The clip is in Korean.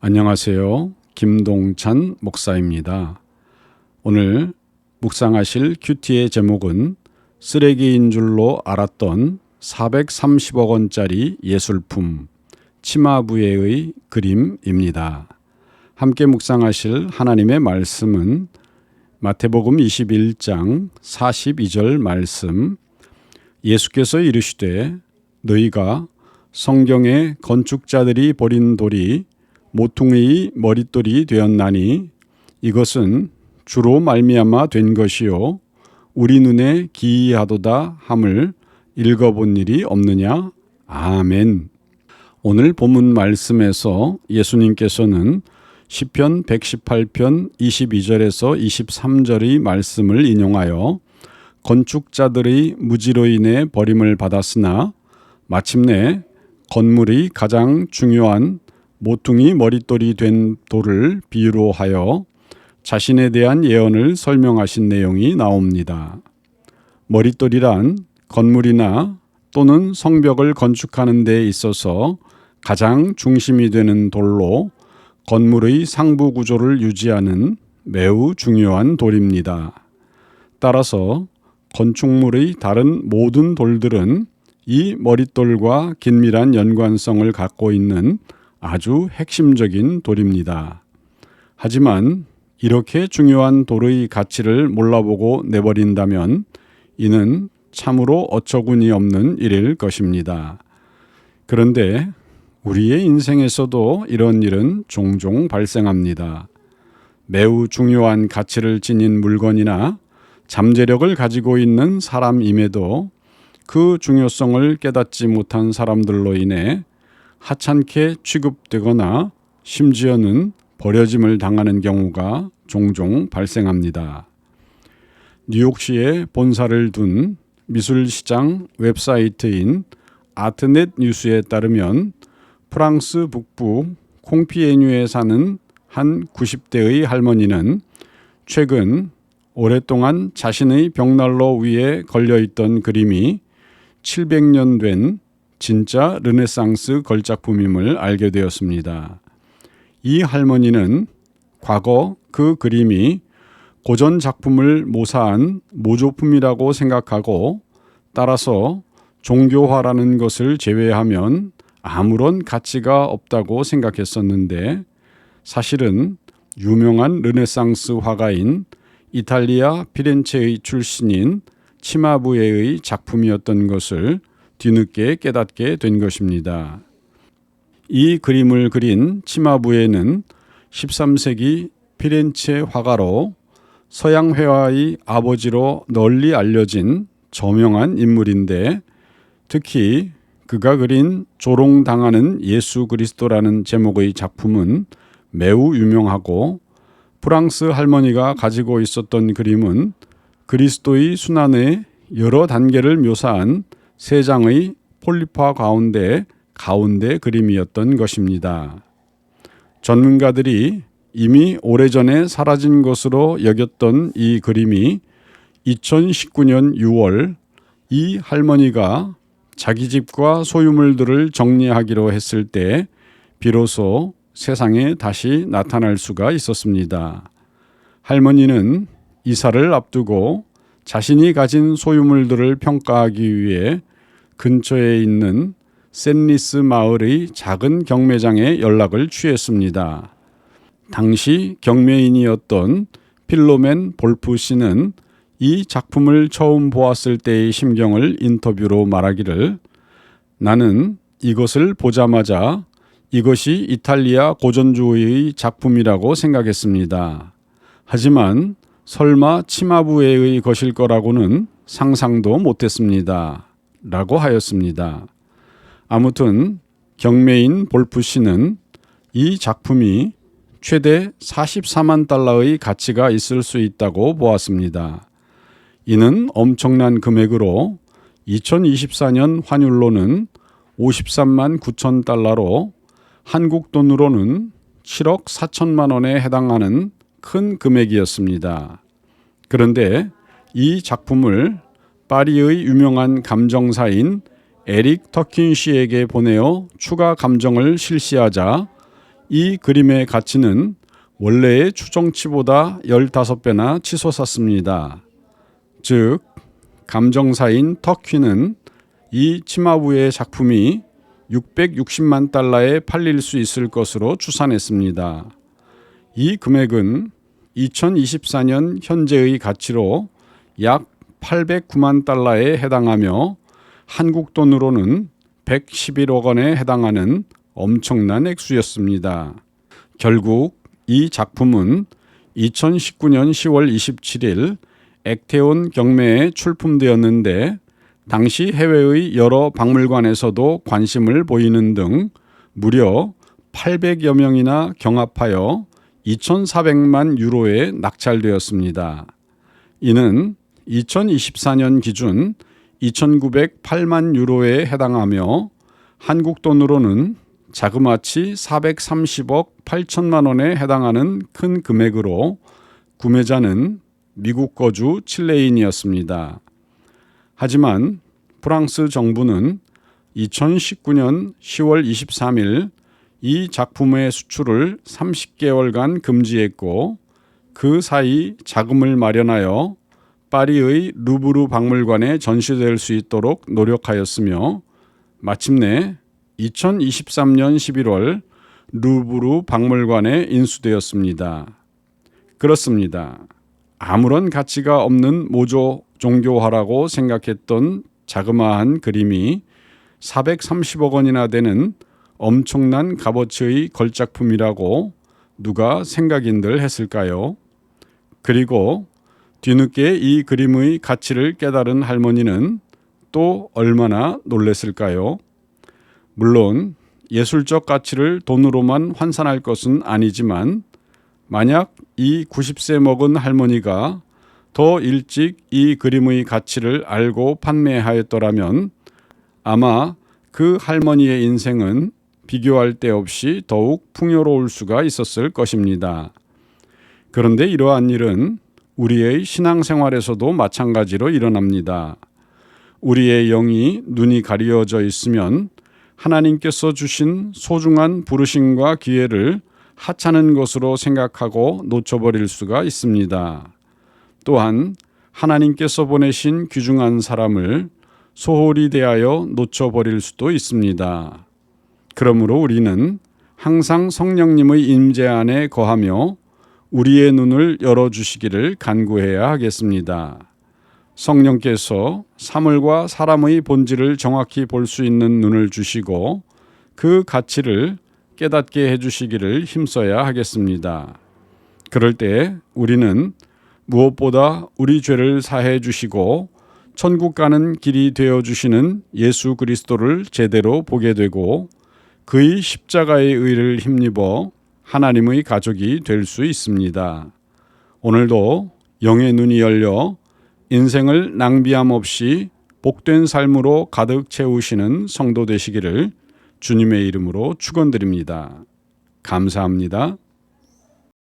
안녕하세요. 김동찬 목사입니다. 오늘 묵상하실 큐티의 제목은 쓰레기인 줄로 알았던 430억 원짜리 예술품 치마부에의 그림입니다. 함께 묵상하실 하나님의 말씀은 마태복음 21장 42절 말씀. 예수께서 이르시되 너희가 성경에 건축자들이 버린 돌이 모퉁이의 머릿돌이 되었나니 이것은 주로 말미암아 된 것이요 우리 눈에 기이하도다 함을 읽어본 일이 없느냐. 아멘. 오늘 본문 말씀에서 예수님께서는 시편 118편 22절에서 23절의 말씀을 인용하여 건축자들의 무지로 인해 버림을 받았으나 마침내 건물의 가장 중요한 모퉁이 머릿돌이 된 돌을 비유로 하여 자신에 대한 예언을 설명하신 내용이 나옵니다. 머릿돌이란 건물이나 또는 성벽을 건축하는 데 있어서 가장 중심이 되는 돌로 건물의 상부 구조를 유지하는 매우 중요한 돌입니다. 따라서 건축물의 다른 모든 돌들은 이 머릿돌과 긴밀한 연관성을 갖고 있는 아주 핵심적인 돌입니다. 하지만 이렇게 중요한 돌의 가치를 몰라보고 내버린다면 이는 참으로 어처구니 없는 일일 것입니다. 그런데 우리의 인생에서도 이런 일은 종종 발생합니다. 매우 중요한 가치를 지닌 물건이나 잠재력을 가지고 있는 사람임에도 그 중요성을 깨닫지 못한 사람들로 인해 하찮게 취급되거나 심지어는 버려짐을 당하는 경우가 종종 발생합니다. 뉴욕시에 본사를 둔 미술시장 웹사이트인 아트넷 뉴스에 따르면 프랑스 북부 콩피에뉴에 사는 한 90대의 할머니는 최근 오랫동안 자신의 벽난로 위에 걸려있던 그림이 700년 된 진짜 르네상스 걸작품임을 알게 되었습니다. 이 할머니는 과거 그 그림이 고전 작품을 모사한 모조품이라고 생각하고 따라서 종교화라는 것을 제외하면 아무런 가치가 없다고 생각했었는데 사실은 유명한 르네상스 화가인 이탈리아 피렌체의 출신인 치마부에의 작품이었던 것을 뒤늦게 깨닫게 된 것입니다. 이 그림을 그린 치마부에는 13세기 피렌체 화가로 서양 회화의 아버지로 널리 알려진 저명한 인물인데 특히 그가 그린 조롱당하는 예수 그리스도라는 제목의 작품은 매우 유명하고 프랑스 할머니가 가지고 있었던 그림은 그리스도의 순환의 여러 단계를 묘사한 세 장의 폴리파 가운데 그림이었던 것입니다. 전문가들이 이미 오래전에 사라진 것으로 여겼던 이 그림이 2019년 6월 이 할머니가 자기 집과 소유물들을 정리하기로 했을 때 비로소 세상에 다시 나타날 수가 있었습니다. 할머니는 이사를 앞두고 자신이 가진 소유물들을 평가하기 위해 근처에 있는 샌리스 마을의 작은 경매장에 연락을 취했습니다. 당시 경매인이었던 필로멘 볼프 씨는 이 작품을 처음 보았을 때의 심경을 인터뷰로 말하기를 나는 이것을 보자마자 이것이 이탈리아 고전주의의 작품이라고 생각했습니다. 하지만 설마 치마부에의 것일 거라고는 상상도 못했습니다. 라고 하였습니다. 아무튼 경매인 볼프 씨는 이 작품이 최대 44만 달러의 가치가 있을 수 있다고 보았습니다. 이는 엄청난 금액으로 2024년 환율로는 53만 9천 달러로 한국 돈으로는 7억 4천만 원에 해당하는 큰 금액이었습니다. 그런데 이 작품을 파리의 유명한 감정사인 에릭 터킨 씨에게 보내어 추가 감정을 실시하자 이 그림의 가치는 원래의 추정치보다 15배나 치솟았습니다. 즉, 감정사인 터키는 이 치마부의 작품이 660만 달러에 팔릴 수 있을 것으로 추산했습니다. 이 금액은 2024년 현재의 가치로 약 809만 달러에 해당하며 한국 돈으로는 111억 원에 해당하는 엄청난 액수였습니다. 결국 이 작품은 2019년 10월 27일 액태온 경매에 출품되었는데 당시 해외의 여러 박물관에서도 관심을 보이는 등 무려 800여 명이나 경합하여 2,400만 유로에 낙찰되었습니다. 이는 2024년 기준 2,908만 유로에 해당하며 한국 돈으로는 자그마치 430억 8천만 원에 해당하는 큰 금액으로 구매자는 미국 거주 칠레인이었습니다. 하지만 프랑스 정부는 2019년 10월 23일 이 작품의 수출을 30개월간 금지했고 그 사이 자금을 마련하여 파리의 루브르 박물관에 전시될 수 있도록 노력하였으며 마침내 2023년 11월 루브르 박물관에 인수되었습니다. 그렇습니다. 아무런 가치가 없는 모조 종교화라고 생각했던 자그마한 그림이 430억 원이나 되는 엄청난 값어치의 걸작품이라고 누가 생각인들 했을까요? 그리고 뒤늦게 이 그림의 가치를 깨달은 할머니는 또 얼마나 놀랐을까요? 물론 예술적 가치를 돈으로만 환산할 것은 아니지만 만약 이 90세 먹은 할머니가 더 일찍 이 그림의 가치를 알고 판매하였더라면 아마 그 할머니의 인생은 비교할 데 없이 더욱 풍요로울 수가 있었을 것입니다. 그런데 이러한 일은 우리의 신앙생활에서도 마찬가지로 일어납니다. 우리의 영이 눈이 가려져 있으면 하나님께서 주신 소중한 부르심과 기회를 하찮은 것으로 생각하고 놓쳐버릴 수가 있습니다. 또한 하나님께서 보내신 귀중한 사람을 소홀히 대하여 놓쳐버릴 수도 있습니다. 그러므로 우리는 항상 성령님의 임재 안에 거하며 우리의 눈을 열어주시기를 간구해야 하겠습니다. 성령께서 사물과 사람의 본질을 정확히 볼 수 있는 눈을 주시고 그 가치를 깨닫게 해주시기를 힘써야 하겠습니다. 그럴 때 우리는 무엇보다 우리 죄를 사해 주시고 천국 가는 길이 되어 주시는 예수 그리스도를 제대로 보게 되고 그의 십자가의 의를 힘입어 하나님의 가족이 될 수 있습니다. 오늘도 영의 눈이 열려 인생을 낭비함 없이 복된 삶으로 가득 채우시는 성도 되시기를 주님의 이름으로 축원드립니다. 감사합니다.